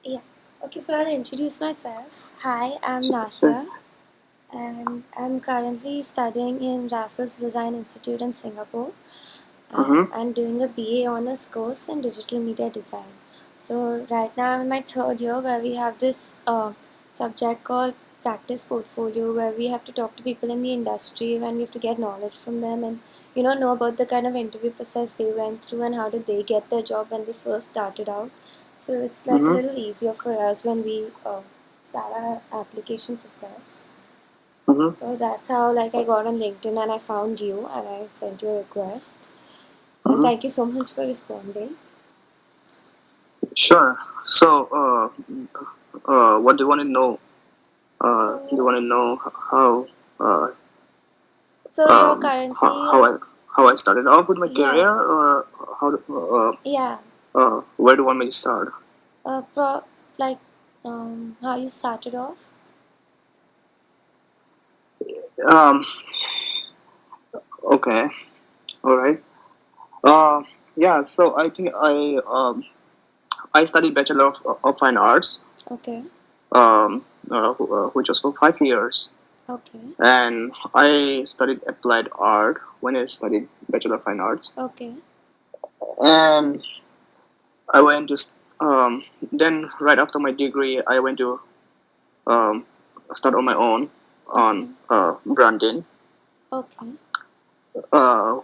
Yeah. Okay, so I'll introduce myself. Hi, I'm Sure. Nasa, and I'm currently studying in Raffles Design Institute in Singapore, and Mm-hmm. I'm doing a BA honors course in digital media design. So right now I'm in my third year, where we have this subject called practice portfolio, where we have to talk to people in the industry, and we have to get knowledge from them, and know about the kind of interview process they went through and how did they get their job when they first started out. So it's like a Mm-hmm. little easier for us when we start our application process. Mm-hmm. So that's how like I got on LinkedIn and I found you and I sent you a request. And Mm-hmm. thank you so much for responding. Sure. So, what do you want to know? Do you So want to know how, uh, so you're um, how, currently how I how I started off with my yeah, career, or yeah, where do you want me to start? pro like how you started off. Um. Okay. All right. Uh. Yeah. So I think I studied Bachelor of Fine Arts. Okay, Which was for 5 years. okay, And I studied applied art when I studied Bachelor of Fine Arts. okay, And I went to then right after my degree, I went to um, start on my own okay, on branding, okay,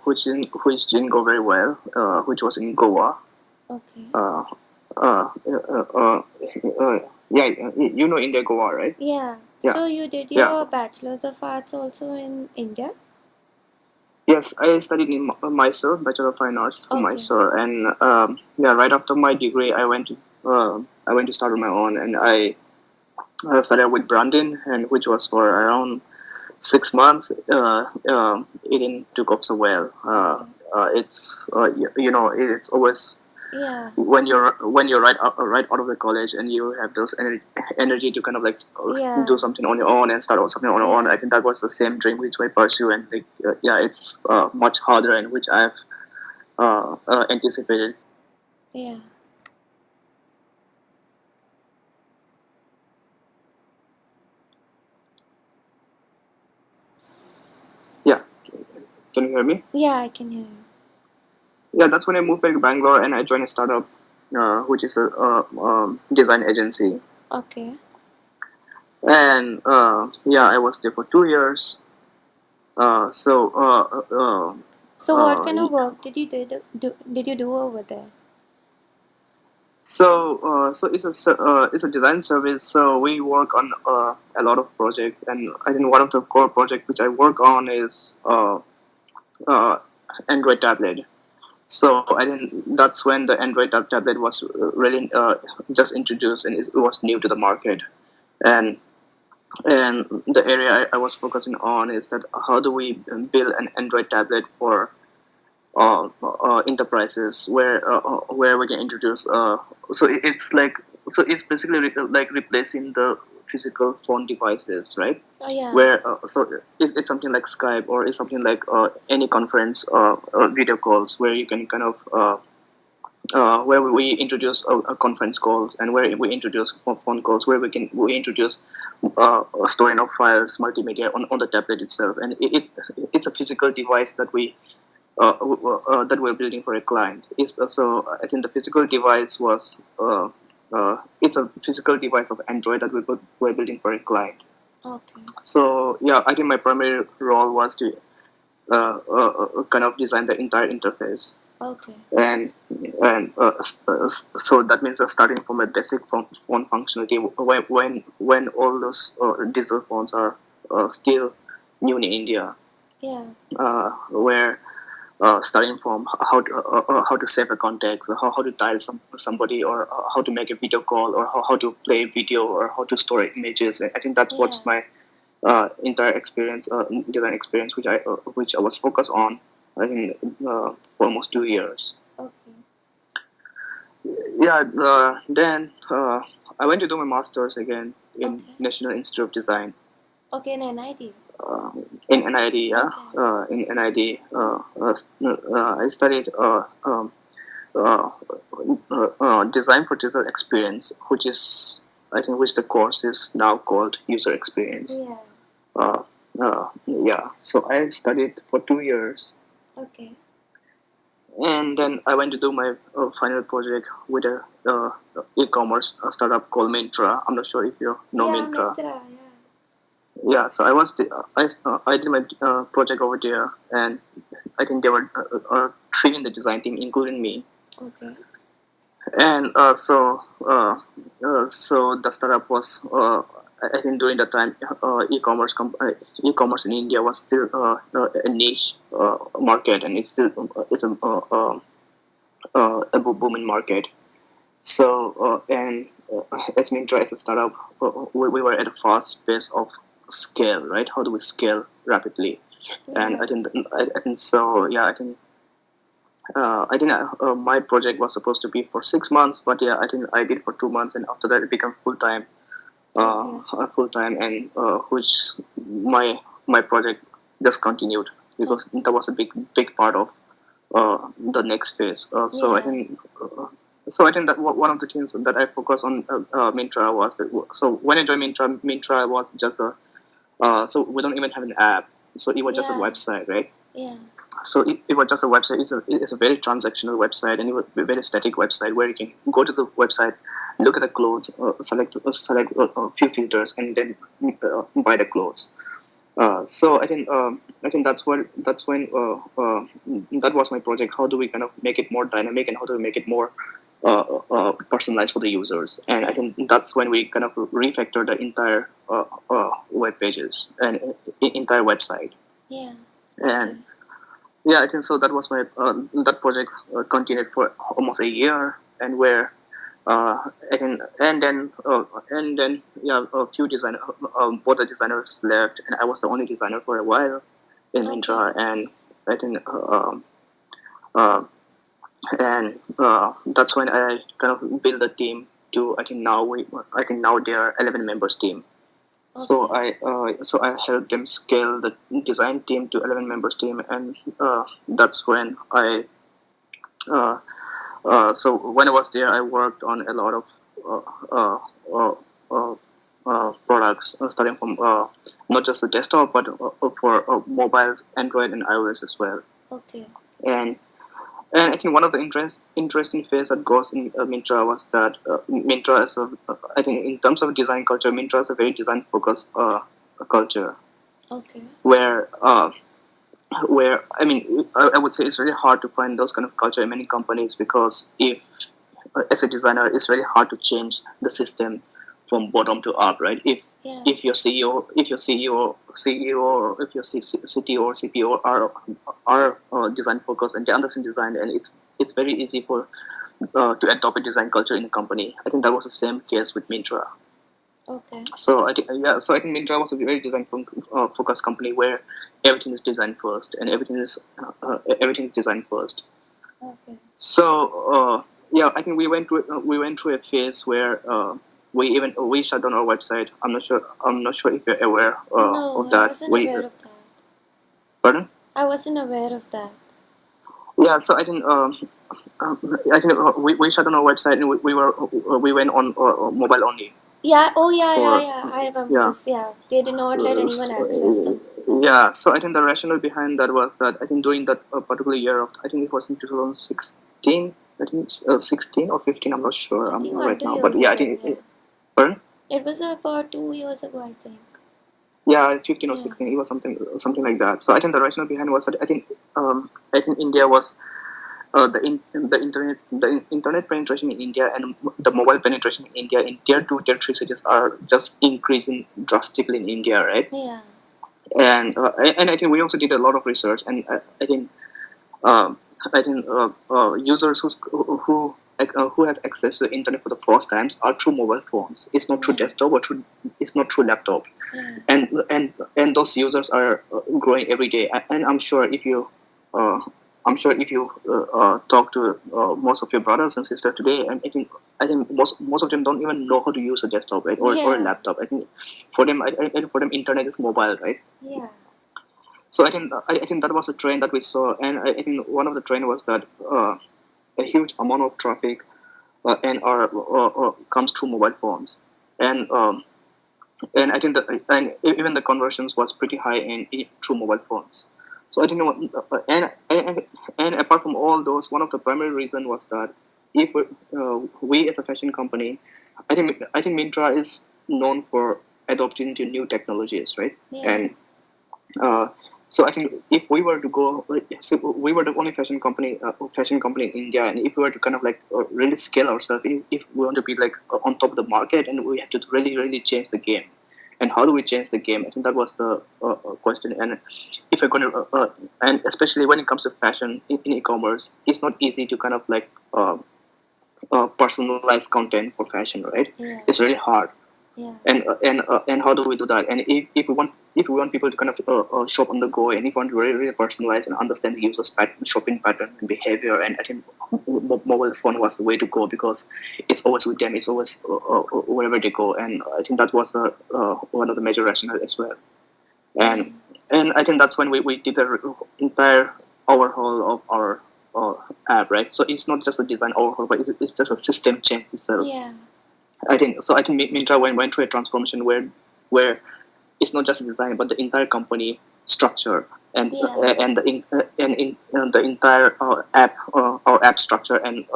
which didn't go very well, which was in Goa. okay. Uh, uh, uh, uh, uh, yeah, you know India, Goa, right? Yeah. Yeah, So you did yeah. your bachelor's of arts also in India? Yes, I studied in Mysore, Bachelor of Fine Arts from Okay. Mysore, and yeah, right after my degree, I went to start on my own, and I started with branding, and which was for around 6 months. It didn't took off so well. Okay. It's always Yeah. when you're right out of the college and you have those energy to kind of like Yeah. do something on your own and start out something on your own. Yeah. I think that was the same dream which I pursue, and like, yeah, it's much harder, and which I've anticipated. Yeah. Yeah, can you hear me? Yeah, I can hear you. Yeah, that's when I moved back to Bangalore and I joined a startup, which is a design agency. Okay. And yeah, I was there for 2 years. So So what kind of work did you do over there? So it's a design service. So we work on a lot of projects, and I think one of the core projects which I work on is uh, Android tablet. So I think that's when the Android tablet was really just introduced, and it was new to the market. And the area I was focusing on is that how do we build an Android tablet for enterprises where we can introduce it's like it's basically like replacing the physical phone devices, right? Oh yeah. Where it's something like Skype, or it's something like any conference video calls where you can kind of where we introduce conference calls, and where we introduce phone calls, where we introduce storing of files, multimedia on the tablet itself, and it's a physical device that we're building for a client. So I think the physical device was it's a physical device of Android that we're building for a client. Okay. So yeah, I think my primary role was to kind of design the entire interface, Okay. and so that means starting from a basic phone functionality when all those digital phones are still new in India, Yeah. where starting from how to save a contact, how to dial somebody, or how to make a video call, or how to play video, or how to store images. I think that's Yeah. what's my entire experience, design experience, which I was focused on. I think for almost 2 years. Okay. Yeah. Then I went to do my masters again in Okay. National Institute of Design Okay, in NID. uh, in NID. Yeah, Okay. in NID, I studied. uh, design for digital experience, which is I think which the course is now called user experience. Yeah. Yeah. So I studied for 2 years, Okay. and then I went to do my final project with a e-commerce startup called Mintra. I'm not sure if you know Yeah, Mintra. Mitra. Yeah. Yeah, so I did my project over there, and I think there were three in the design team, including me. Okay. And so the startup was I think during that time e-commerce in India was still a niche market, and it's a booming market. So and as Mintra as a startup, we were at a fast pace of scale, right? How do we scale rapidly? And Yeah. I think so. Yeah, I think my project was supposed to be for 6 months, but yeah, I think I did for 2 months, and after that it became Okay. full time, and which my project just continued Okay. because that was a big part of the next phase. Yeah. So I think that one of the things that I focus on Mintra was that, so when I joined Mintra was just a so we don't even have an app, so it was just a Yeah. website, right? Yeah. So it was just a website. It's a very transactional website, and it was a very static website where you can go to the website, look at the clothes, select a few filters, and then buy the clothes. So I think that's when that was my project. How do we kind of make it more dynamic, and how do we make it more personalized for the users? And I Okay. think that's when we kind of refactor the entire web pages and entire website. Yeah. And Okay. yeah, I think so. That was my that project continued for almost a year, and where I think and then yeah, a few design both the designers left, and I was the only designer for a while in Okay. Mintra, and I think uh, that's when I kind of built a team to I think now there are 11 members team. Okay. So I helped them scale the design team to 11 members team, and that's when I so when I was there, I worked on a lot of uh, uh, uh, uh, products, starting from not just the desktop, but for mobile, Android, and iOS as well. Okay. And and I think one of the interesting phase that goes in Mintra was that Mintra is I think in terms of design culture, Mintra is a very design focused culture Okay. where I mean I would say it's really hard to find those kind of culture in many companies, because if as a designer it's really hard to change the system from bottom to up, right? Yeah. If your CEO, if your CTO or CPO are design focused and they understand design, and it's very easy for to adopt a design culture in a company. I think that was the same case with Mintra. Okay. So I think Mintra was a very design focused company where everything is design first, and everything is design first. Okay. So yeah, I think we went through a phase where we shut down our website. I'm not sure if you're aware No, of I that. wasn't aware of that. Pardon? I wasn't aware of that. Yeah, so I think we shut down our website, and we went on mobile only Yeah. Oh, yeah, yeah, for yeah. I remember yeah. this. Yeah. They did not let anyone access them. Yeah. Yeah, so I think the rationale behind that was that I think during that particular year of I think it was in 2016, I think 16 or 15, I'm not sure I think one, right two now, but years yeah, I ago. think Yeah. pardon? It was about 2 years ago, I think. Yeah, 15 or Yeah. 16, it was something like that. So I think the rationale behind was that I think India was the internet penetration in India and the mobile penetration in India in tier 2 tier 3 cities are just increasing drastically in India, right? Yeah. And I think we also did a lot of research, and um, I think users who have access to the internet for the first times are through mobile phones. It's not through Yeah. desktop, it's not through laptop, Yeah. and those users are growing every day. And uh, I'm sure if you talk to most of your brothers and sisters today, and I think most of them don't even know how to use a desktop, right, or a Yeah. laptop. I think for them, for them, internet is mobile, right? Yeah. So I think that was a trend that we saw, and I think one of the trend was that a huge amount of traffic and are comes through mobile phones, and and I think that and even the conversions was pretty high through mobile phones. So I think and apart from all those, one of the primary reason was that if we as a fashion company, I think Mintra is known for adopting to new technologies, right? Yeah. And uh, so I think if we were to go, so we were the only fashion company in India, and if we were to kind of like really scale ourselves, if we want to be like on top of the market, and we have to really really change the game. And how do we change the game? I think that was the question. And if you're going to, and especially when it comes to fashion in e-commerce, it's not easy to kind of like personalize content for fashion, right? Yeah. It's really hard. Yeah. And how do we do that? And if we want people to kind of shop on the go, and if we want to really, really personalize and understand the user's shopping pattern and behavior, and I think mobile phone was the way to go, because it's always with them, it's always wherever they go. And I think that was the one of the major rationale as well. and and I think that's when we did the entire overhaul of our app, right? So it's not just a design overhaul, but it's just a system change itself. Yeah. I think so. I think Mintra went through a transformation where it's not just design, but the entire company structure and Yeah. the entire our app structure and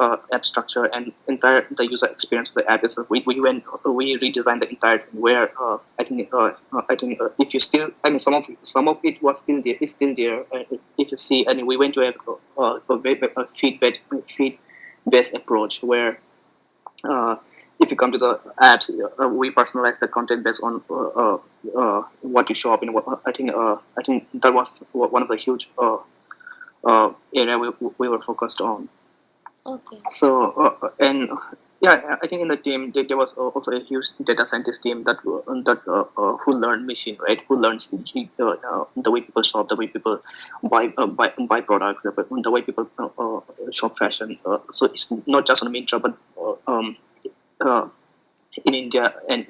entire the user experience of the app itself. We redesigned the entire thing, where if you still, I mean, some of it was still there, is still there. If you see, and we went to a feed based approach, where if you come to the apps, we personalize the content based on what you shop in. I think that was one of the huge area we were focused on. Okay. So and yeah, I think in the team there was also a huge data scientist team who learned machine, right? Who learns the way people shop, the way people buy products, the way people shop fashion. So it's not just on Mintra, but uh, in India and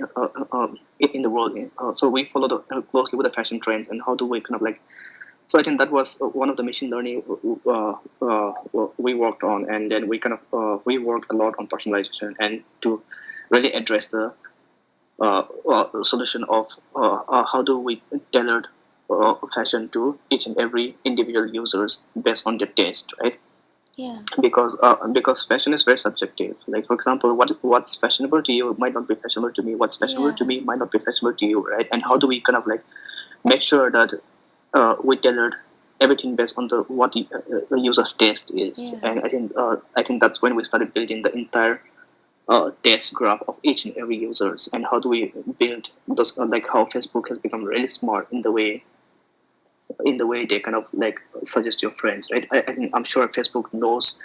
in the world. So we followed closely with the fashion trends, and how do we kind of like. So I think that was one of the machine learning we worked on, and then we worked a lot on personalization and to really address the solution of how do we tailor fashion to each and every individual users based on their taste, right? Yeah. Because fashion is very subjective. Like, for example, what's fashionable to you might not be fashionable to me. What's fashionable Yeah. to me might not be fashionable to you, right? And how Yeah. do we kind of like make sure that we tailored everything based on the user's taste is? Yeah. And I think that's when we started building the entire taste graph of each and every users. And how do we build those, like how Facebook has become really smart in the way they kind of like suggest your friends, right? I'm sure Facebook knows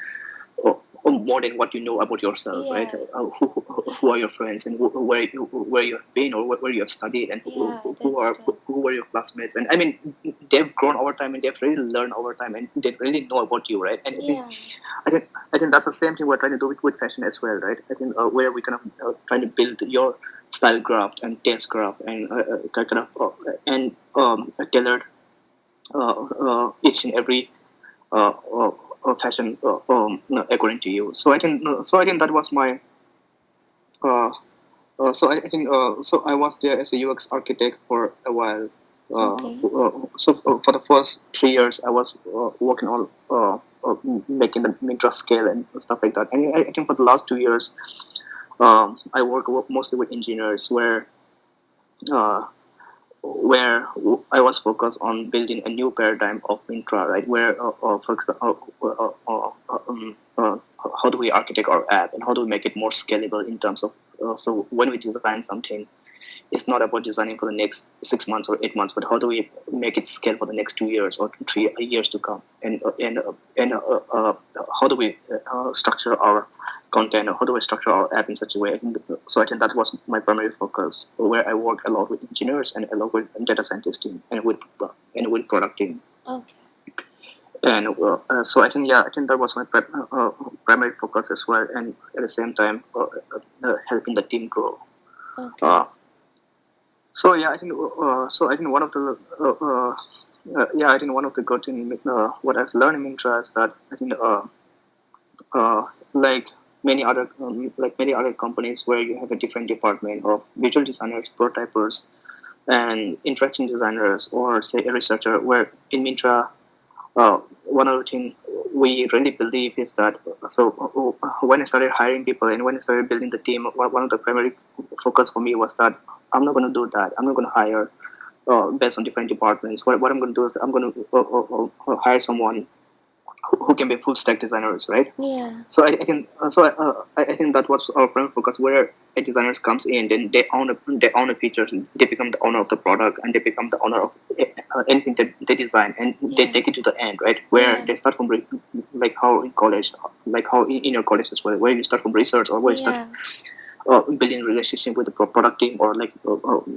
more than what you know about yourself, right? Yeah. Who are your friends, and where you have been, or where you have studied, and Yeah. who That's are true. who are your classmates. And I mean, they've grown over time, and they've really learned over time, and they really know about you, right? And Yeah. I think I think that's the same thing we're trying to do with fashion as well, right? I think where we kind of trying to build your style graph and taste graph, and tailored each and every fashion according to you. So I think that was my. Uh, so I was there as a UX architect for a while. Okay. So for the first 3 years, I was working on making the Mintra scale and stuff like that. And I think for the last 2 years, I work mostly with engineers, uh, where I was focused on building a new paradigm of Mintra, right? Where, for example, how do we architect our app, and how do we make it more scalable in terms of. So when we design something, it's not about designing for the next 6 months or 8 months, but how do we make it scale for the next 2 years or 3 years to come? And how do we structure our content, or how do we structure our app in such a way? I think that was my primary focus, where I work a lot with engineers and a lot with data scientists team, and with product team. Okay. And so I think that was my primary focus as well, and at the same time helping the team grow. Okay. Uh, so I think one of the I think one of the good thing what I've learned in Mintra is that I think like many other companies where you have a different department of visual designers, prototypers, and interaction designers, or say a researcher. Where in Mintra, one other thing we really believe is that when I started hiring people and when I started building the team, one of the primary focus for me was that I'm not going to do that. I'm not going to hire based on different departments. What I'm going to do is I'm going to hire someone who can be full stack designers, right? Yeah. So I think that was our primary focus. Where a designers comes in, then they own the features, they become the owner of the product, and they become the owner of anything that they design, and they Yeah. take it to the end, right? Where Yeah. they start from like how in college, like how in your college as well, where you start from research, or where you start Yeah. building relationship with the product team, or like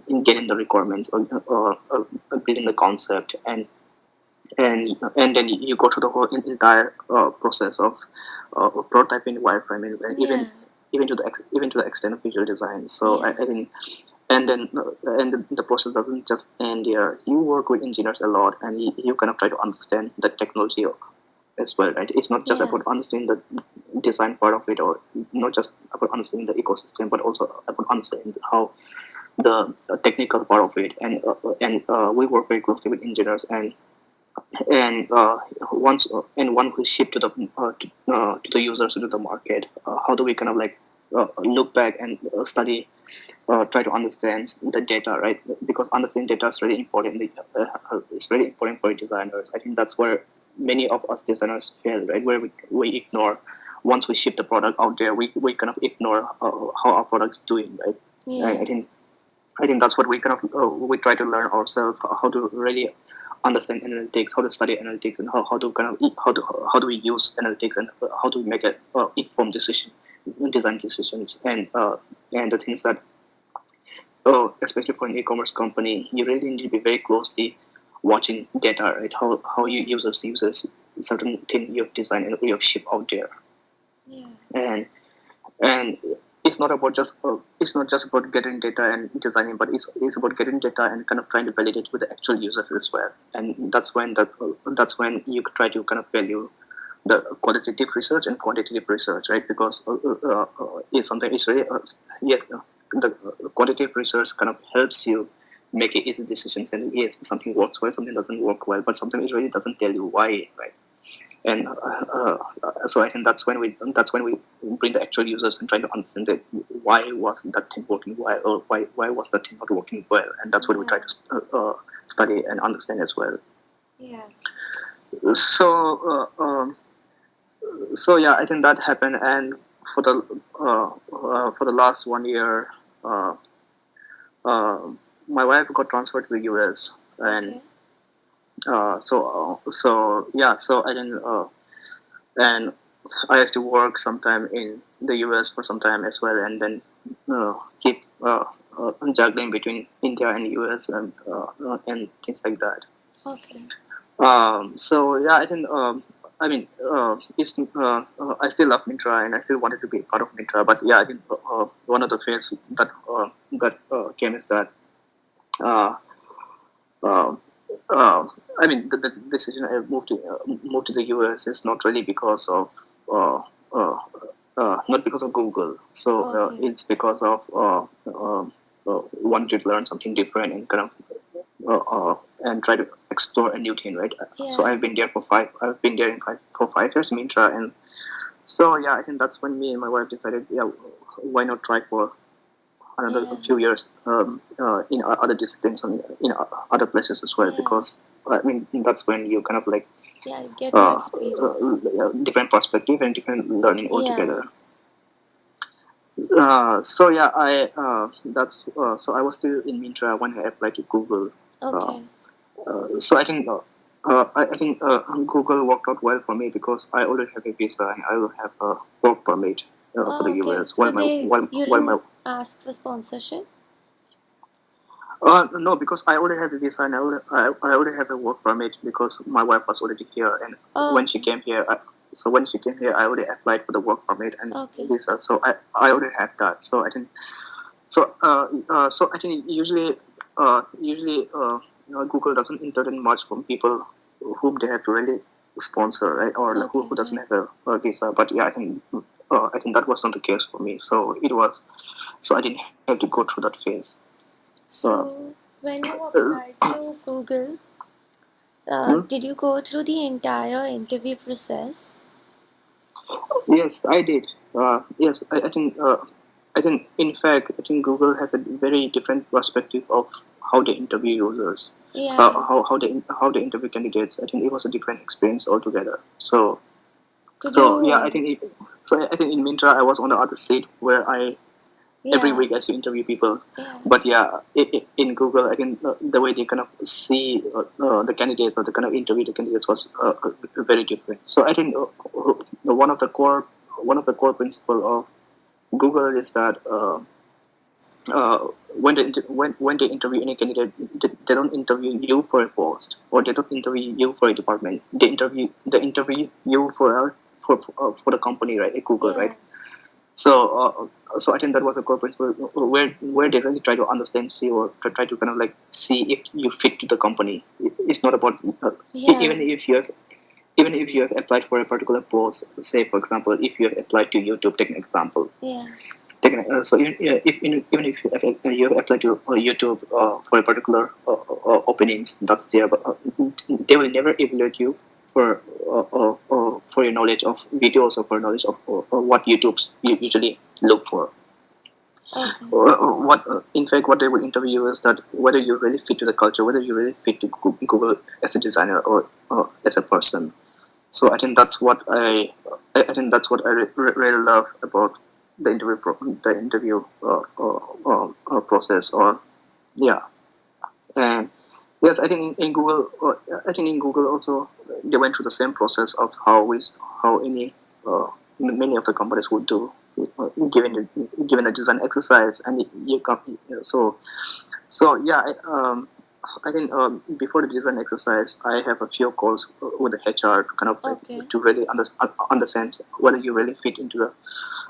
in getting the requirements, or building the concept, and then you go through the whole entire process of prototyping, wireframing, and Yeah. even to the extent of visual design. So Yeah. I think, and then the process doesn't just end there. You work with engineers a lot, and you kind of try to understand the technology as well, right? It's not just Yeah. about understanding the design part of it, or not just about understanding the ecosystem, but also about understanding how the technical part of it. And we work very closely with engineers, and once we ship to the users, to the market, how do we kind of like look back and study, try to understand the data, right? Because understanding data is really important. It's really important for designers. I think that's where many of us designers fail, right? Where we ignore, once we ship the product out there, we kind of ignore how our product's doing, right? Yeah. I think that's what we kind of we try to learn ourselves, how to really understand analytics, how to study analytics, and how to kind of how do we use analytics, and how do we make a informed decision, design decisions, and the things that, especially for an e-commerce company, you really need to be very closely watching data, right? How Yeah. your users uses certain thing you've designed and you've shipped out there, Yeah. and and it's not just about getting data and designing, but it's about getting data and kind of trying to validate with the actual users as well. And that's when you try to kind of value the qualitative research and quantitative research, right? Because it's something, it's really yes, the quantitative research kind of helps you make easy decisions, and yes, something works well, something doesn't work well, but sometimes it really doesn't tell you why, right? And so I think that's when we bring the actual users and try to understand that why was that thing working well, or why was that thing not working well, and that's what we try Yeah. to study and understand as well. Yeah. So so yeah, I think that happened, and for the for the last 1 year, uh, uh, my wife got transferred to the US, and Okay. so I think. And I used to work sometime in the US for some time as well, and then keep juggling between India and US, and things like that. Okay. So yeah, I think I mean I still love Mintra, and I still wanted to be part of Mintra, but yeah, I think one of the fears that came is that. Uh, uh, I mean, the decision I moved to the US is not really because of uh, uh, not because of Google. So Okay. it's because of wanting to learn something different and kind of and try to explore a new thing, right? So Yeah. I've been there for five. I've been there for 5 years, Mintra, and so yeah, I think that's when me and my wife decided, yeah, why not try for another Yeah. few years in other disciplines and in other places as well, Yeah. because I mean that's when you kind of like Yeah. Get to experience. different perspective and different learning Yeah. altogether. So yeah, so I was still in Mintra when I applied to Google. Uh, Okay. so I think Google worked out well for me because I already have a visa and I will have a work permit for the Oh, okay. US. So they you While my didn't ask for sponsorship? No, because I already have a visa and I already have a work permit because my wife was already here. And Oh, when she okay. came here, when she came here, I already applied for the work permit and Okay. visa. So I already have that. So I think so I think usually Google doesn't entertain much from people whom they have to really. sponsor, right? Or like, Okay, who doesn't right. have a visa. But yeah, I think that was not the case for me. So I didn't have to go through that phase. Uh, So, when you uh, applied to Google, hmm? did you go through the entire interview process? Yes, I did. Yes, I think in fact, I think Google has a very different perspective of how they interview users, Yeah. how they interview candidates. I think it was a different experience altogether. Could So you? yeah, I think in Mintra I was on the other side where I every Yeah. week I used to interview people. Yeah. But yeah, in Google, I think the way they kind of see the candidates or the kind of interview the candidates was very different. So I think one of the core principle of Google is that uh, when they interview any candidate, they don't interview you for a post or they don't interview you for a department. They interview you for the company, right? At Google, right? Yeah. So, so I think that was a core principle where they really try to understand, see, or try to kind of like see if you fit to the company. It's not about Yeah. even if you have applied for a particular post. Say, for example, if you have applied to YouTube, take an example. Yeah. So even if you have applied to YouTube for a particular openings that's there, but they will never evaluate you for your knowledge of videos or for knowledge of what YouTube's usually look for. Okay. What in fact what they will interview is that whether you really fit to the culture, whether you really fit to Google as a designer or as a person. So I think that's what I really love about the interview process. Or yeah. And yes, I think in Google, I think in Google also they went through the same process of how any many of the companies would do, given a design exercise. And you come, so yeah. I think before the design exercise, I have a few calls with the HR to kind of like Okay. to really understand whether you really fit into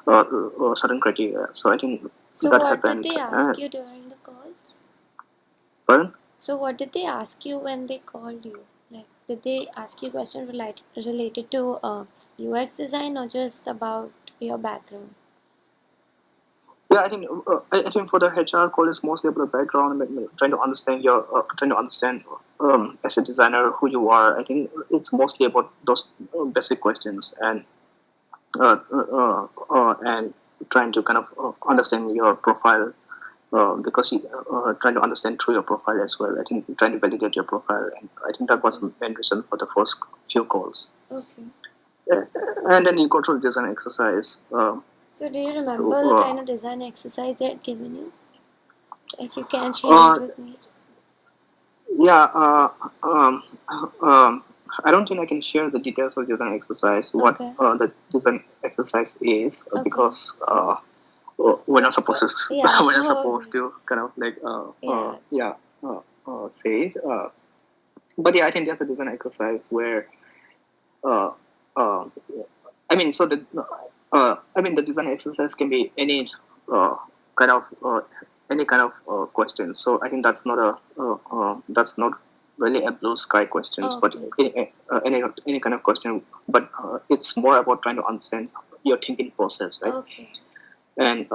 the certain criteria. So I think So, that what did happened. they ask you during the calls? Pardon? So, what did they ask you when they called you? Like, did they ask you questions related to UX design or just about your background? Yeah, I think for the HR call is mostly about the background, trying to understand as a designer who you are. I think it's mostly about those basic questions and trying to kind of understand your profile because trying to understand through your profile as well. I think trying to validate your profile, and I think that was Okay. the main reason for the first few calls. Okay. Uh, and then you go through the design exercise. So, do you remember the Uh, kind of design exercise they had given you? If you can share it uh, with me. yeah, um, I don't think I can share the details of design exercise, what Okay. the design exercise is, Okay. because we're not supposed to Yeah. we're not Oh, supposed to kind of like yeah. yeah say it. But yeah, I think there's a design exercise where uh, uh, I mean, so I mean, the design exercise can be uh, kind of any kind of question. So I think that's not really a blue sky questions, but Okay. any kind of question. But it's more about trying to understand your thinking process, right? Okay. And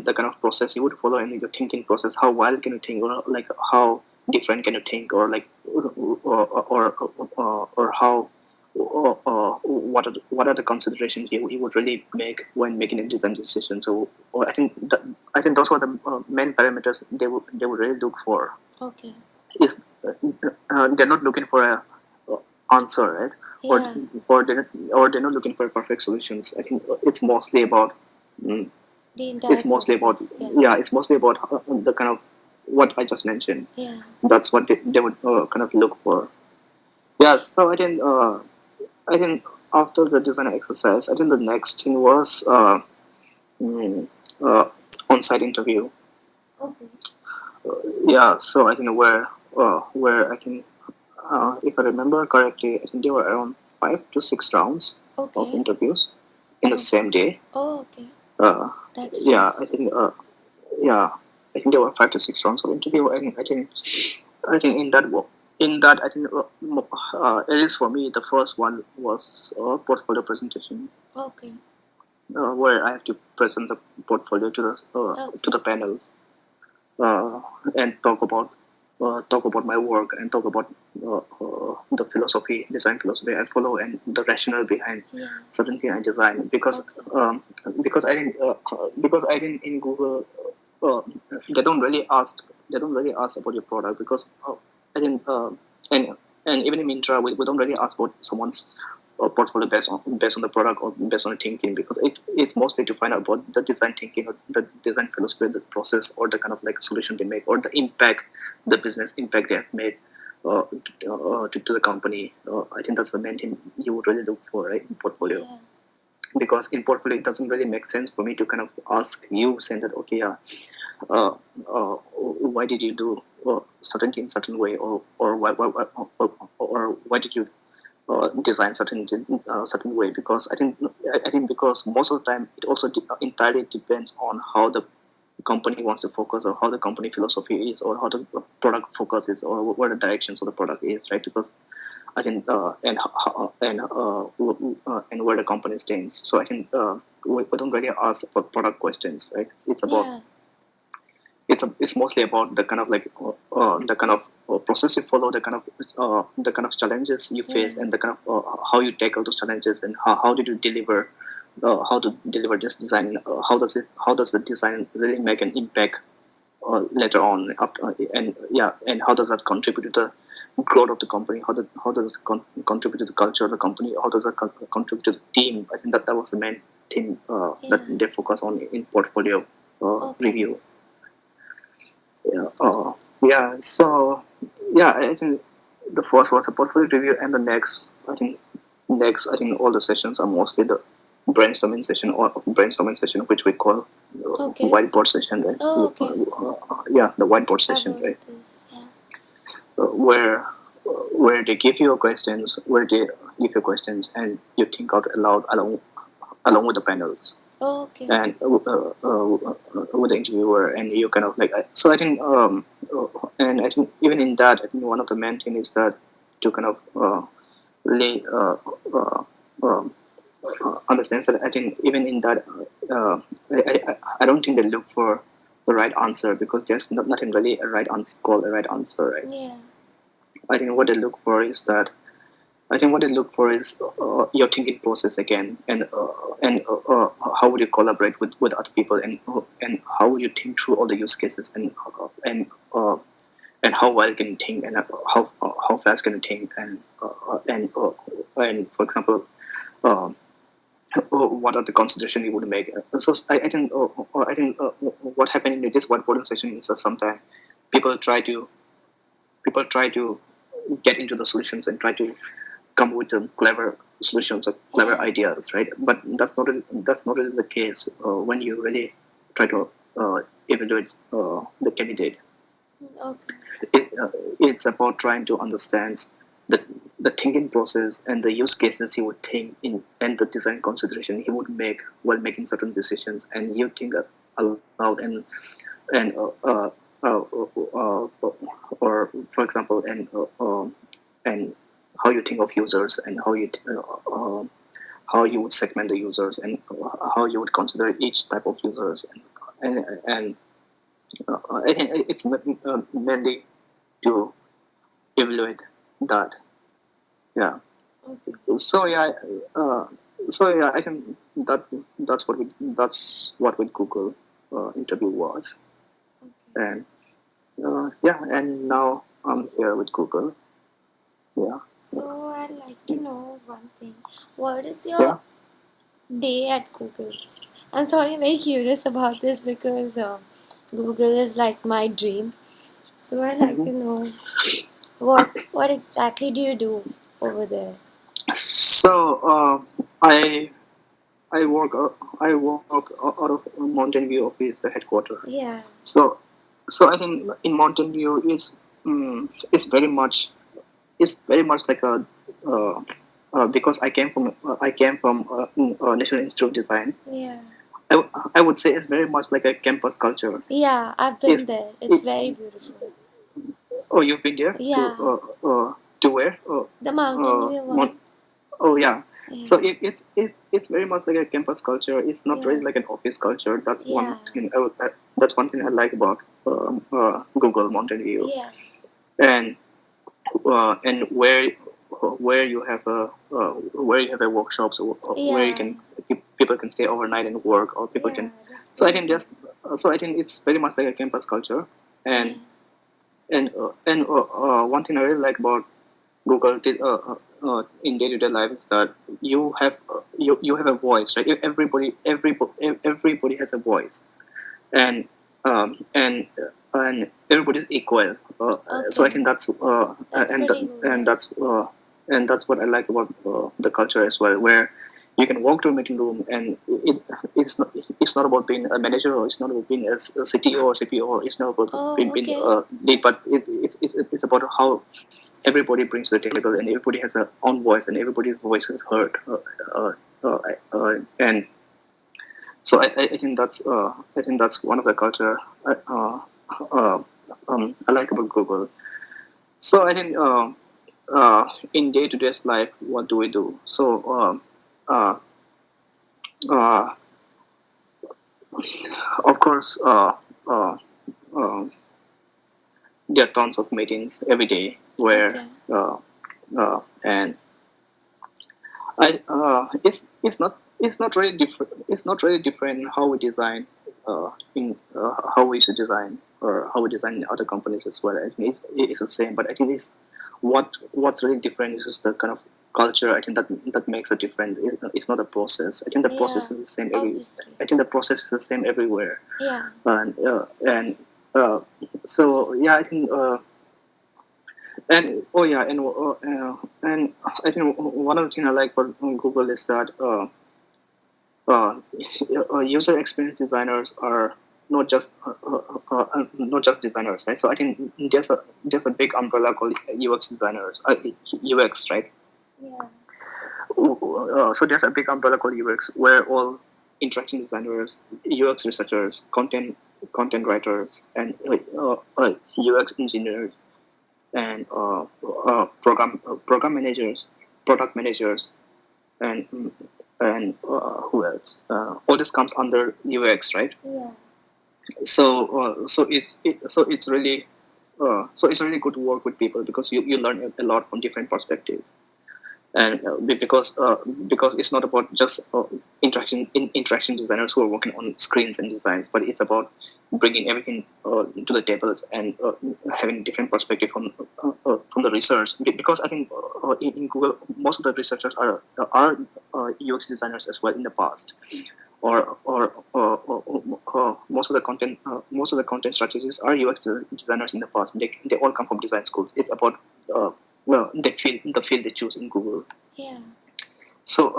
the kind of process you would follow in your thinking process. How wild can you think, or like how different can you think, or like or how what are the considerations you would really make when making a design decision. So I think those are the main parameters they would really look for. Okay. Is they're not looking for a answer, right? Or Yeah. they're not looking for perfect solutions. I think it's mostly about mm, The entire it's mostly about process. Yeah. yeah it's mostly about the kind of what I just mentioned. Yeah. That's what they would kind of look for. Yeah, so I think after the design exercise, I think the next thing was mm, uh, on-site interview. Okay. Yeah, so I think where I think if I remember correctly, I think there were around 5 to 6 rounds of Okay. interviews in the Oh. same day. Oh. Okay. Uh, That's yeah, stressful. yeah, I think there were 5 to 6 rounds of interview. I think in that in that, I think at least for me, the first one was portfolio presentation, Okay. where I have to present the portfolio to Okay. the panels, uh, and talk about my work and talk about the philosophy, design philosophy I follow, and the rationale behind Yeah. certain thing I design. Okay. Um, because I didn't in Google, uh, they don't really ask about your product, because I didn't and even in Mintra, we don't really ask about someone's portfolio based on the product or based on the thinking, because it's mostly to find out about the design thinking or the design philosophy, the process, or the kind of like solution they make, or the impact, the business impact they have made to the company. I think that's the main thing you would really look for, right, in portfolio. Yeah. Because in portfolio, it doesn't really make sense for me to kind of ask you, saying that, okay, yeah, uh, why did you do certain thing certain way, or why did you design certain way. Because I think because most of the time it also entirely depends on how the company wants to focus, or how the company philosophy is, or how the product focus is, or where the directions of the product is, right? Because I think and where the company stands. So I think we don't really ask for product questions, right? Yeah. It's mostly about the kind of like the kind of process you follow, the kind of challenges you Yeah. face, and the kind of how you tackle those challenges, and how did you deliver how to deliver this design. How does the design really make an impact later on, and yeah, and how does that contribute to the growth of the company? How does it contribute to the culture of the company? How does it contribute to the team? I think that was the main thing that Yeah. they focus on in portfolio Okay. review. Yeah. Yeah. So yeah, I think the first was a portfolio review, and the next I think all the sessions are mostly the brainstorming session, which we call Okay. whiteboard session, right? Oh, okay. Yeah, the whiteboard I've session, heard of right? this. Yeah. Where they give you questions, and you think out aloud along with the panels, Oh, okay. and with the interviewer, and you kind of like. So I think and I think even in that, I think one of the main thing is that to kind of lay uh, um, understand that. I think even in that, I don't think they look for the right answer, because there's nothing really a right answer called a right answer, right? Yeah. I think what they look for is that I think what they look for is your thinking process again, how would you collaborate with other people, and how would you think through all the use cases, and how well can you think, and how fast can you think, and for example, um, what are the consideration you would make. So I think what happened in this whiteboarding session is that sometimes people try to people try to get into the solutions and try to come with clever solutions or clever Yeah. ideas, right? But that's not really the case when you really try to evaluate the candidate. Okay. It's about trying to understand the the thinking process and the use cases he would think in, and the design consideration he would make while making certain decisions, and you think aloud, and or for example, and how you think of users, and how you would segment the users, and how you would consider each type of users, and I think it's mainly to evaluate that. Yeah. Okay. So yeah, uh, I think that that's what with Google interview was, Okay. and yeah, and now I'm here with Google. Yeah. So I'd like to know one thing. What is your Yeah. day at Google? I'm sorry, I'm very curious about this because Google is like my dream. So I'd like Mhm. to know what exactly do you do over there? So I work out of Mountain View office, the headquarter. Yeah. So I think in Mountain View is it's very much like a because I came from National Institute of Design. Yeah. I would say it's very much like a campus culture. Yeah, I've been It's there. It's it, very beautiful. Oh, you've been there Yeah, to where? the Mountain View one. Oh yeah. Yeah, So it's very much like a campus culture. It's not yeah, really like an office culture. That's one yeah, thing. That's one thing I like about Google Mountain View, yeah, and where you have a workshops, or where you yeah, can people can stay overnight and work, or people yeah. can. That's So I very think good. just so I think it's very much like a campus culture, Yeah, and one thing I really like about Google in day-to-day life is that you have a voice, right? Everybody has a voice, and and everybody's equal. So I okay. think that's That's pretty good. and Yeah, that's what I like about the culture as well, where you can walk to a meeting room, and it's not about being a manager, or it's not about being a CTO or CPO, or it's not about oh, being okay. lead, but it's about how everybody brings to the table, and everybody has their own voice, and everybody's voice is heard. And so I think that's one of the culture I like about Google. So I think in day to day life, what do we do? So uh, uh, of course, uh, uh, there are tons of meetings every day where Okay. and it's not really different. It's not really different how we design in how we should design, or how we design in other companies as well. I think it's the same, but I think it's what's really different is just the kind of culture. I think that makes a difference. It's not a process. I think the Yeah, process is the same every. obviously. I think the process is the same everywhere, Yeah. and uh, so yeah, I think. And oh yeah, and I think one of the things I like about Google is that uh, user experience designers are not just not just designers, right? So I think there's a big umbrella called UX designers, UX, right? Yeah. So there's a big umbrella called UX, where all interaction designers, UX researchers, content writers, and UX engineers, and program managers, product managers, and who else? All this comes under UX, right? Yeah. So it's really good to work with people, because you learn a lot from different perspectives, and because it's not about just interaction designers who are working on screens and designs, but it's about bringing everything to the table, and having different perspective from the research, because I think in Google most of the researchers are UX designers as well in the past, or most of the content strategists are UX designers in the past. They all come from design schools. It's about well, the field they choose in Google. Yeah. So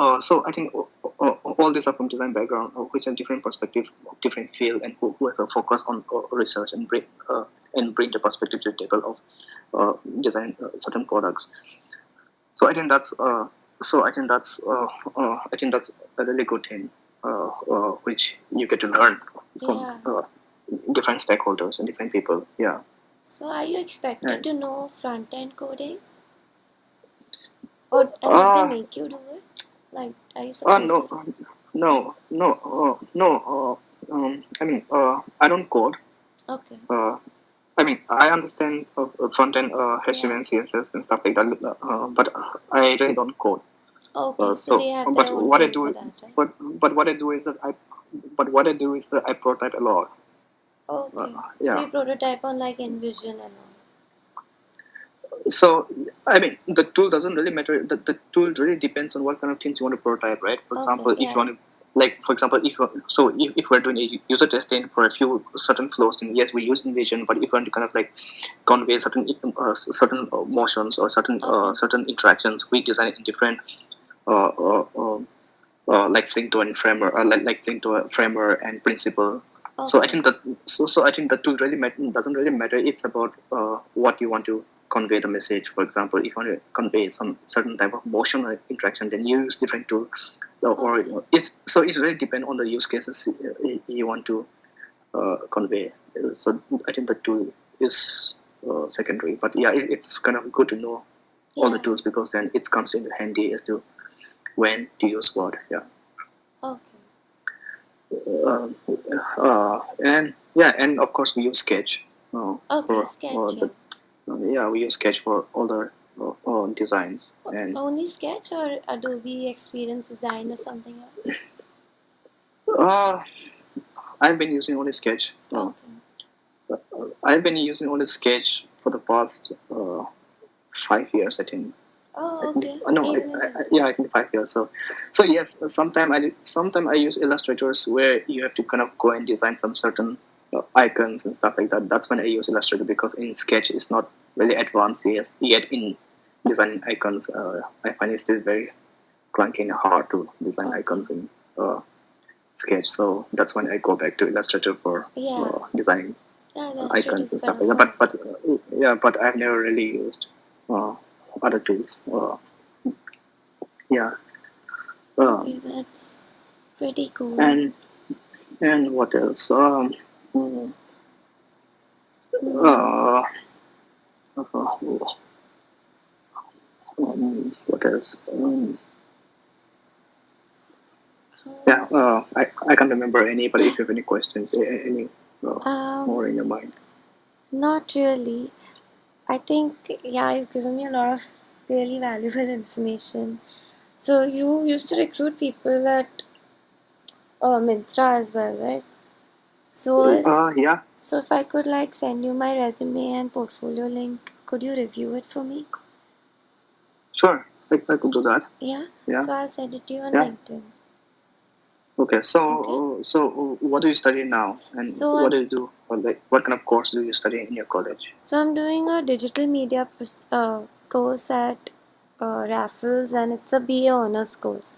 I think all these are from design background, which have different perspective, different field, and who have a focus on research, and bring the perspective to the table of design certain products. So I think that's I think that's a really good thing, which you get to learn from Yeah. different stakeholders and different people. Yeah. So are you expected And, to know front end coding? Or did they uh, make you do it? Like, are you supposed no, to? No? no. I mean, I don't code. Okay. Uh, I mean, I understand front end HTML Yeah. and CSS and stuff like that, but I really don't code. Okay, so So, they have their but own what I team do, for that, right? but what I do is that I prototype a lot. Okay. So Yeah. you prototype on like InVision and all. So I mean, the tool doesn't really matter. The tool really depends on what kind of things you want to prototype, right? For Okay, example, if you yeah. want to, like, for example, if we're doing a user testing for a few certain flows, then yes, we use InVision. But if you want to kind of like convey certain motions, or Okay. certain interactions, we design it in different uh, uh, uh, like Flink to a framework, like Flink to a framework and principle. So I Okay. think I think the tool really doesn't really matter. It's about what you want to convey the message. For example, if you want to convey some certain type of motion or interaction, then you use different tool. Or Okay. it really depends on the use cases you want to convey. So I think the tool is. secondary. But yeah, it's kind of good to know all the Yeah. tools, because then it comes in handy as to when to use what. Yeah. Okay. Uh, and yeah, and of course we use Sketch Okay, for Sketch, yeah. yeah, we use Sketch for all the designs. And Only Sketch or Adobe Experience Design or something else? uh, I've been using only Sketch. Okay. I've been using only Sketch for the past 5 years, I think. Oh, okay. No, Even in it. yeah, I think 5 years. So yes, sometime I use illustrators where you have to kind of go and design some certain icons and stuff like that. That's when I use Illustrator, because in Sketch it's not really advanced yet in designing icons. I find it still very clunky and hard to design Okay. icons in Sketch. So that's when I go back to Illustrator for Yeah. designing Yeah, Illustrator icons is and stuff better like that. for it. But I've never really used uh, other tools. Yeah. Okay, Um, that's pretty cool. and what else? Mm, Hmm. uh, what else? Yeah, I can't remember any. But if you have any questions, any Um, more in your mind? Not really. I think, yeah, you've given me a lot of really valuable information. So you used to recruit people at Mintra as well, right? So, Yeah, so if I could like send you my resume and portfolio link, could you review it for me? sure. I could do that. Yeah. Yeah, So I'll send it to you on yeah. LinkedIn. Okay. Okay. So what do you study now, and So what I'm do you do? Or like, what kind of course do you study in your college? so I'm doing a digital media course at Raffles, and it's a BA honors course.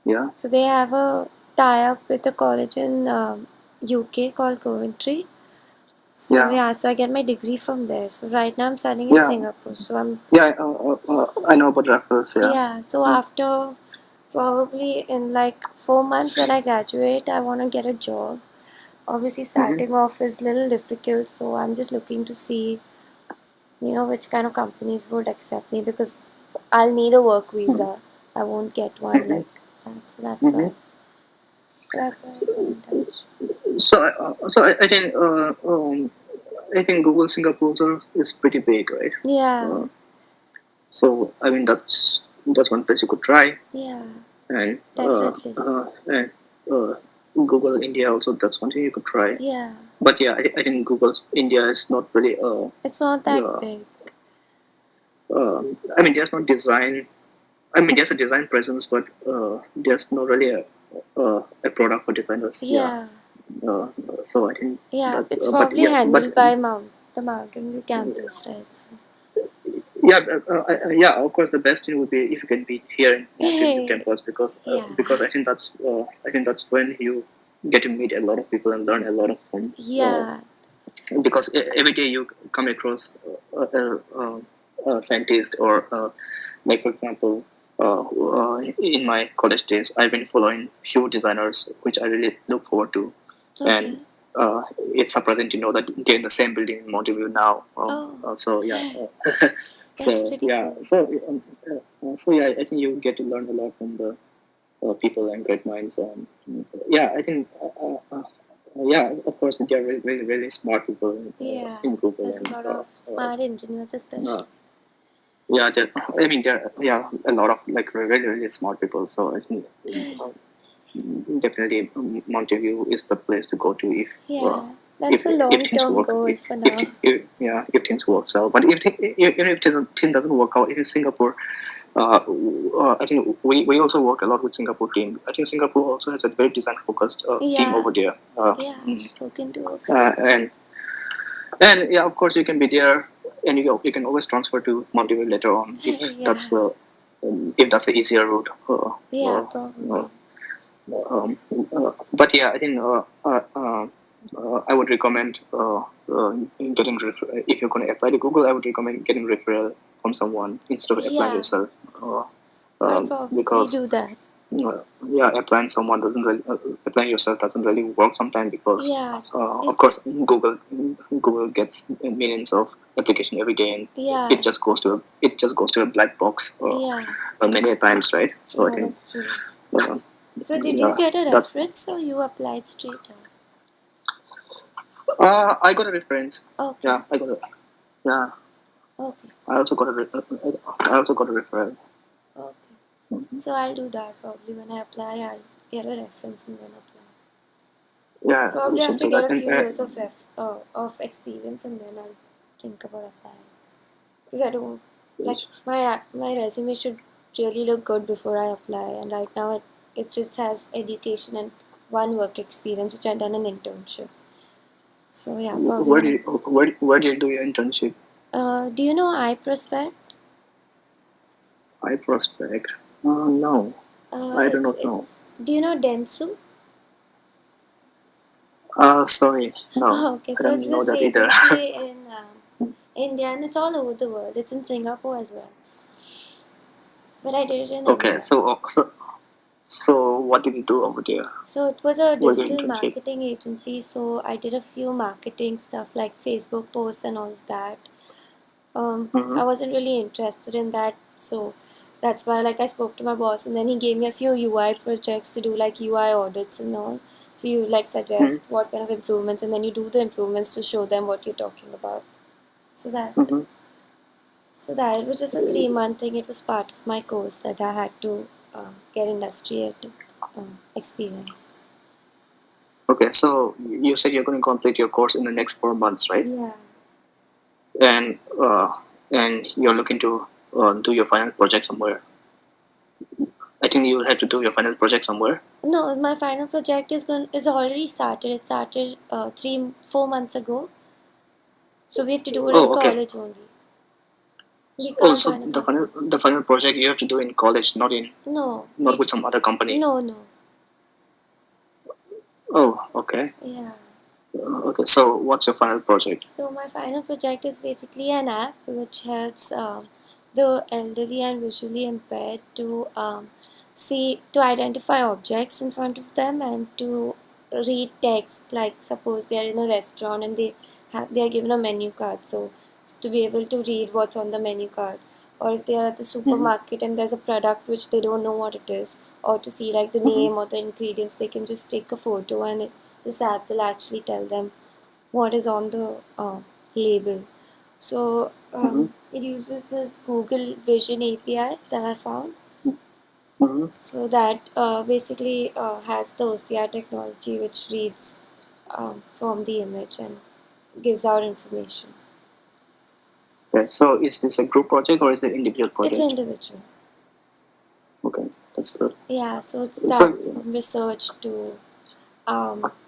Yeah, So they have a tie-up with a college in UK called Coventry. So yeah, yeah, so I get my degree from there. So right now I'm studying in yeah, Singapore. So I'm yeah. I know about Raffles. Yeah. yeah. So Mm. after probably in like 4 months when I graduate, I want to get a job. Obviously, Mm-hmm. starting off is a little difficult. So I'm just looking to see, which kind of companies would accept me because I'll need a work visa. I won't get one Mm-hmm. like that. So that's why. Mm-hmm. So that's why I got in touch. I think Google Singapore also is pretty big, right? Yeah. Uh, so I mean that's one place you could try, Yeah. and Definitely. Google India also, that's one thing you could try. Yeah. But yeah, I think Google's India is not really It's not that uh, big. I mean there's no design. I mean there's a design presence, but there's not really a product for designers. Yeah. Yeah. Uh, so I think Yeah. that's It's but probably yeah, but handled by the Mountain View campus, right? So. yeah, yeah. Of course, the best thing would be if you can be here in Mountain View Yeah. campus, because I think that's when you get to meet a lot of people and learn a lot from. Yeah. Because every day you come across a scientist, or like for example, in my college days, I've been following few designers which I really look forward to, Okay. and it's surprising to know that they're in the same building in Mountain now. Oh, So yeah, that's so pretty yeah, cool. so yeah, I think you get to learn a lot from the people and great minds. Yeah, I think. Yeah, of course, they are really, really, really smart people Yeah. in Google, There's a and lot of smart engineers, uh, especially. yeah, I mean, there, yeah, a lot of like really, really smart people. So I think definitely Montague is the place to go to Yeah. That's a long things term work. goal for now. Yeah, if things works out. But if thing doesn't work out in Singapore, I think we also work a lot with Singapore team. I think Singapore also has a very design focused team Yeah. over there. Yeah. I've spoken to a Uh, few. and and yeah, of course you can be there, and you can always transfer to Montevideo later on Yeah. if that's the easier route. Yeah, Uh, probably. but yeah, I think I would recommend getting if you're going to apply to Google. I would recommend getting referral from someone instead of applying Yeah. yourself, I'll probably because do that. yeah, applying yourself doesn't really work sometimes because Yeah, of it course Google gets millions of application every day, and yeah, it just goes to a black box yeah, many times, right? So I yeah, think that's true. uh, So did you yeah, get a that's reference or you applied straight I got a reference. up? Okay, Yeah, I got a yeah. okay, I also got a referral. okay. Mhm. So I'll do that probably when I apply. I'll get a reference and then apply. Yeah, you Probably I have should to do get that. a And few years of experience and then I'll think about applying. Because I don't like my resume should really look good before I apply. And right now it just has education and one work experience which I've done an internship. So yeah, probably where when do I you where do you do your internship? do you know iProspect? I prospect. No, I do not know. It's do you know Dentsu? Sorry, no, Okay, I so it's don't know this that either. agency in India and it's all over the world. It's in Singapore as well. But I did it in Okay, India. so what did you do over there? So it was a What's your digital internship? marketing agency. So I did a few marketing stuff like Facebook posts and all of that. Mm-hmm. I wasn't really interested in that, so that's why like I spoke to my boss and then he gave me a few UI projects to do like UI audits and all. So you like suggest what kind of improvements and then you do the improvements to show them what you're talking about. So that Mm-hmm. so that it was just a 3 month thing. It was part of my course that I had to get industry experience. Okay, so you said you're going to complete your course in the next 4 months, right? Yeah. And and you're looking to do your final project somewhere. I think you will have to do your final project somewhere. No, my final project is already started. It started 3 4 months ago. So we have to do it in Oh, okay. college only. We Oh, can't so join a company. the final project you have to do in college, No, not with some other company. no. Oh, okay. Yeah. Okay. So what's your final project? So my final project is basically an app which helps the elderly and visually impaired to see to identify objects in front of them and to read text. Like suppose they are in a restaurant and they are given a menu card, so to be able to read what's on the menu card. Or if they are at the Mm-hmm. supermarket and there's a product which they don't know what it is, or to see like the Mm-hmm. name or the ingredients, they can just take a photo and this app will actually tell them what is on the label. So Mm-hmm. it uses this Google Vision API that I found. Mm-hmm. So that basically has the OCR technology which reads from the image and gives out information. Okay. So is this a group project or is it individual It's project? individual. Okay, that's good. Yeah, so it So starts from research to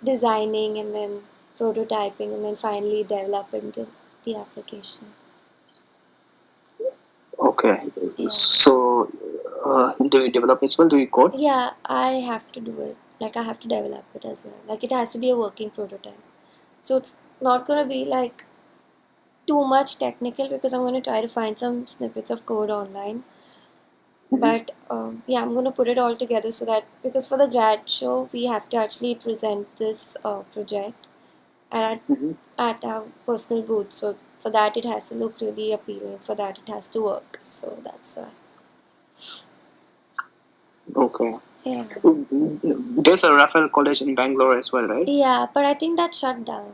designing and then prototyping and then finally developing the application. okay. Yeah. So do you develop as well? Do you code? Yeah, I have to do it. Like I have to develop it as well. Like it has to be a working prototype. So it's not gonna be like too much technical because I'm gonna try to find some snippets of code online. Mm-hmm. But yeah, I'm gonna put it all together so that because for the grad show we have to actually present this project at Mm-hmm. at our personal booth. So for that it has to look really appealing. For that it has to work. So that's why. Okay. Yeah. There's a Rafael College in Bangalore as well, right? Yeah, but I think that shut down.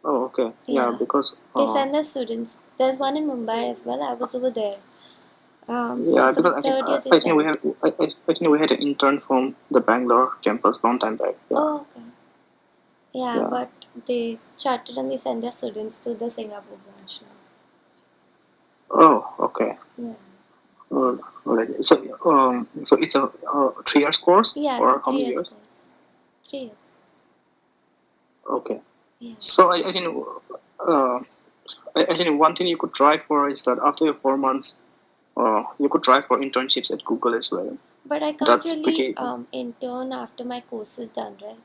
Oh, okay. Yeah, Yeah. because They send their students. There's one in Mumbai as well. I was over there. So yeah, for the because third year they I think sent. I think we had an intern from the Bangalore campus long time back. Yeah, Oh, okay. Yeah, yeah. but they chartered and they send their students to the Singapore branch Oh, okay. now. Alright. So it's a 3 years course Yeah, it's a or how three many years years? course. 3 years. Okay. Yeah. So uh, I think one thing you could try for is that after your 4 months, you could try for internships at Google as well. But I can't That's really pretty. intern after my course is done, right?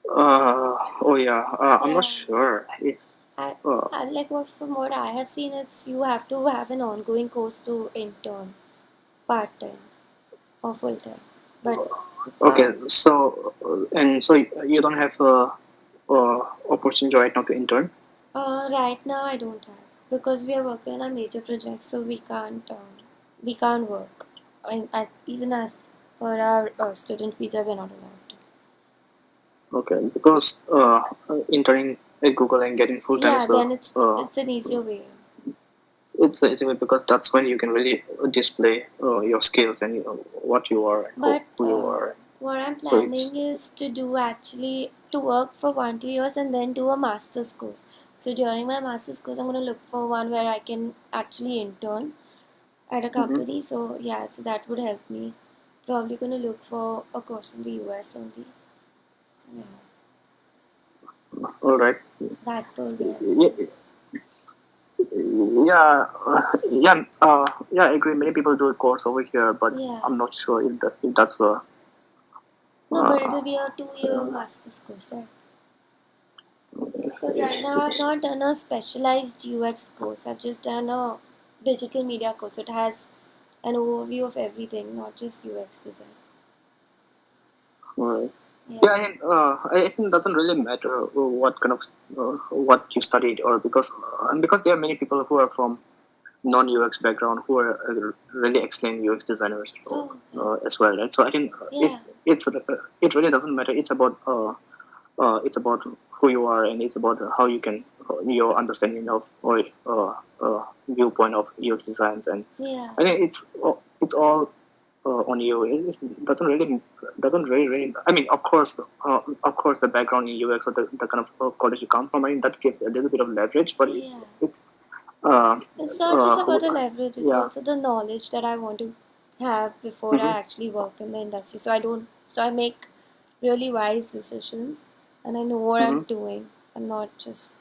Oh yeah. I'm not Yeah. sure if. I, Uh, like what from what I have seen, it's you have to have an ongoing course to intern. part time or full time. But Okay, so and so you don't have a opportunity right now to intern. right now I don't have, because we are working on a major project, so we can't work. And even as for our student visa, we're not allowed to. Okay, because interning at Google and getting full time Yeah, is a then it's an easier way. it's a way because that's when you can really display your skills and what you are and But who you are. what I'm So it's planning is to do actually to work for 1 2 years and then do a master's course. So during my master's course, I'm gonna look for one where I can actually intern at a mhm. company. So yeah, so that would help me. Probably gonna look for a course in the US only. So yeah, All right. that would help Yeah, me. yeah, yeah. I agree. Many people do a course over here, but Yeah. I'm not sure if that's a. No, but Uh, it'll be a 2 year master's course, right? Because right now I've not done a specialized UX course. I've just done a digital media course. It has an overview of everything, not just UX design. right. Yeah. Yeah, and I think it doesn't really matter what kind of what you studied, or because there are many people who are from non UX background who are really excellent UX designers Oh, okay. as well, right? So I think Yeah. it really doesn't matter. It's about who you are, and it's about how you can your understanding of or viewpoint of UX designs, and Yeah. I think it's all on you. Doesn't really. I mean, of course, the background in UX or the kind of college you come from, I mean, that gives a little bit of leverage, but Yeah. it's uh, It's not just about uh, the leverage, it's yeah. also the knowledge that I want to have before I Hmm. actually work in the industry. So I make really wise decisions and I know what I'm Hmm. doing. I'm not just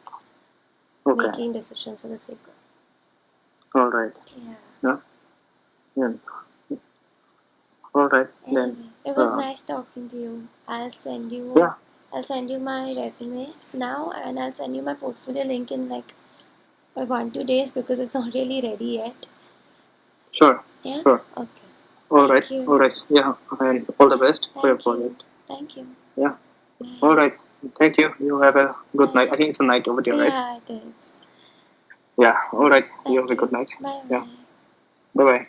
Okay. making decisions for the sake of. All right. Yeah. Yeah. Yeah. All right. Then. Anyway, it was Uh, nice talking to you. yeah. I'll send you my resume now and I'll send you my portfolio link in like 1 2 days because it's not really ready yet. Sure. Yeah? Sure. Okay. All right. Thank you. All right. Yeah. And all the Yeah. best for your Thank you. project. Thank you. Yeah. All Bye. right. Thank you. You have a good night. Bye. I think it's a night over there, right? Yeah, it is. Yeah. All right. You have Thank a good you. night. Bye Yeah. bye. Bye bye.